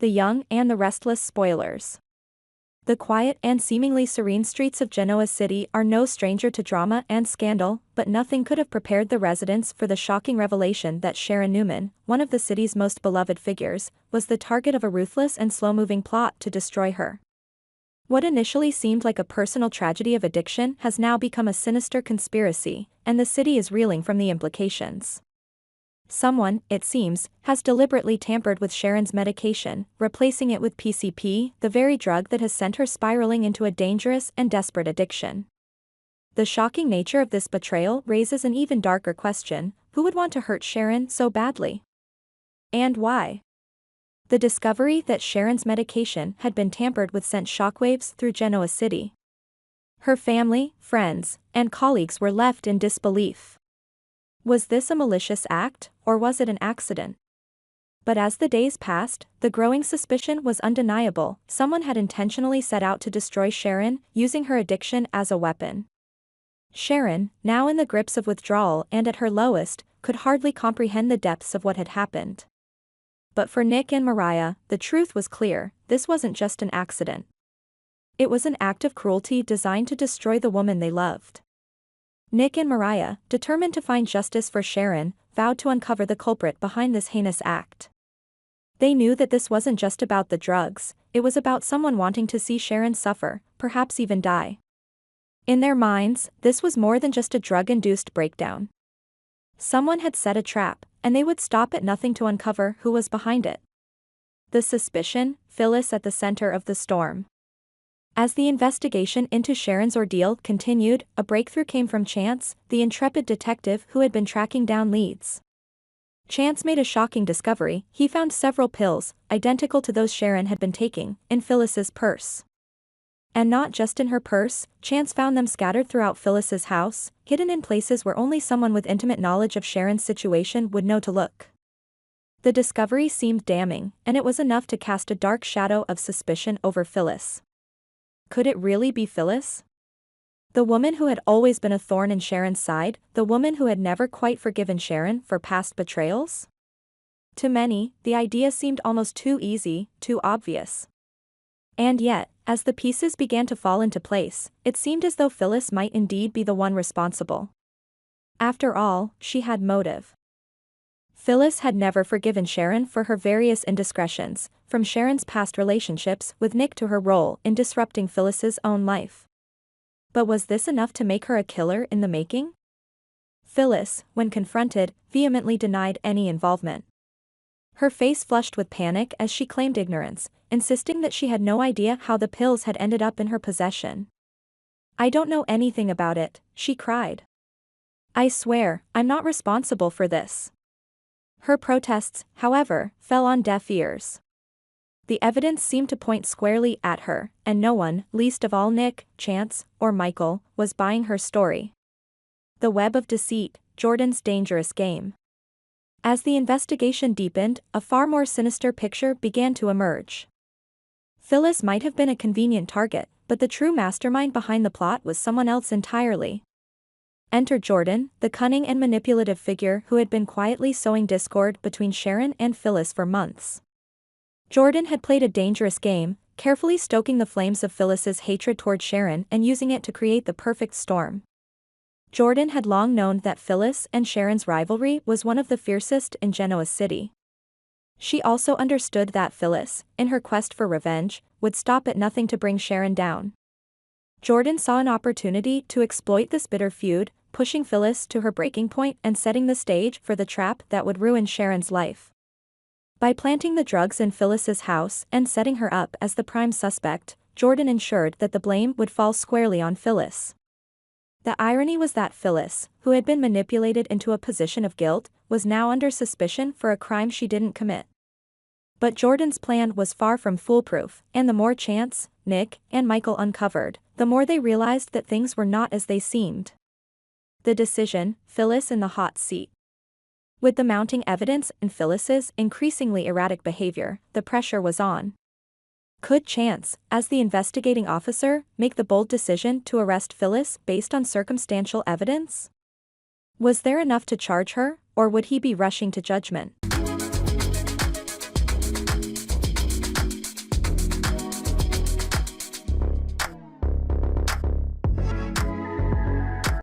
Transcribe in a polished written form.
the young, and the restless spoilers. The quiet and seemingly serene streets of Genoa City are no stranger to drama and scandal, but nothing could have prepared the residents for the shocking revelation that Sharon Newman, one of the city's most beloved figures, was the target of a ruthless and slow-moving plot to destroy her. What initially seemed like a personal tragedy of addiction has now become a sinister conspiracy, and the city is reeling from the implications. Someone, it seems, has deliberately tampered with Sharon's medication, replacing it with PCP, the very drug that has sent her spiraling into a dangerous and desperate addiction. The shocking nature of this betrayal raises an even darker question: who would want to hurt Sharon so badly? And why? The discovery that Sharon's medication had been tampered with sent shockwaves through Genoa City. Her family, friends, and colleagues were left in disbelief. Was this a malicious act, or was it an accident? But as the days passed, the growing suspicion was undeniable: someone had intentionally set out to destroy Sharon, using her addiction as a weapon. Sharon, now in the grips of withdrawal and at her lowest, could hardly comprehend the depths of what had happened. But for Nick and Mariah, the truth was clear: this wasn't just an accident. It was an act of cruelty designed to destroy the woman they loved. Nick and Mariah, determined to find justice for Sharon, vowed to uncover the culprit behind this heinous act. They knew that this wasn't just about the drugs, it was about someone wanting to see Sharon suffer, perhaps even die. In their minds, this was more than just a drug-induced breakdown. Someone had set a trap, and they would stop at nothing to uncover who was behind it. The suspicion: Phyllis at the center of the storm. As the investigation into Sharon's ordeal continued, a breakthrough came from Chance, the intrepid detective who had been tracking down leads. Chance made a shocking discovery: he found several pills, identical to those Sharon had been taking, in Phyllis's purse. And not just in her purse, Chance found them scattered throughout Phyllis's house, hidden in places where only someone with intimate knowledge of Sharon's situation would know to look. The discovery seemed damning, and it was enough to cast a dark shadow of suspicion over Phyllis. Could it really be Phyllis? The woman who had always been a thorn in Sharon's side, the woman who had never quite forgiven Sharon for past betrayals? To many, the idea seemed almost too easy, too obvious. And yet, as the pieces began to fall into place, it seemed as though Phyllis might indeed be the one responsible. After all, she had motive. Phyllis had never forgiven Sharon for her various indiscretions, from Sharon's past relationships with Nick to her role in disrupting Phyllis's own life. But was this enough to make her a killer in the making? Phyllis, when confronted, vehemently denied any involvement. Her face flushed with panic as she claimed ignorance, insisting that she had no idea how the pills had ended up in her possession. "I don't know anything about it," she cried. "I swear, I'm not responsible for this." Her protests, however, fell on deaf ears. The evidence seemed to point squarely at her, and no one, least of all Nick, Chance, or Michael, was buying her story. The web of deceit, Jordan's dangerous game. As the investigation deepened, a far more sinister picture began to emerge. Phyllis might have been a convenient target, but the true mastermind behind the plot was someone else entirely. Enter Jordan, the cunning and manipulative figure who had been quietly sowing discord between Sharon and Phyllis for months. Jordan had played a dangerous game, carefully stoking the flames of Phyllis's hatred toward Sharon and using it to create the perfect storm. Jordan had long known that Phyllis and Sharon's rivalry was one of the fiercest in Genoa City. She also understood that Phyllis, in her quest for revenge, would stop at nothing to bring Sharon down. Jordan saw an opportunity to exploit this bitter feud, pushing Phyllis to her breaking point and setting the stage for the trap that would ruin Sharon's life. By planting the drugs in Phyllis's house and setting her up as the prime suspect, Jordan ensured that the blame would fall squarely on Phyllis. The irony was that Phyllis, who had been manipulated into a position of guilt, was now under suspicion for a crime she didn't commit. But Jordan's plan was far from foolproof, and the more Chance, Nick, and Michael uncovered, the more they realized that things were not as they seemed. The decision: Phyllis in the hot seat. With the mounting evidence and Phyllis's increasingly erratic behavior, the pressure was on. Could Chance, as the investigating officer, make the bold decision to arrest Phyllis based on circumstantial evidence? Was there enough to charge her, or would he be rushing to judgment?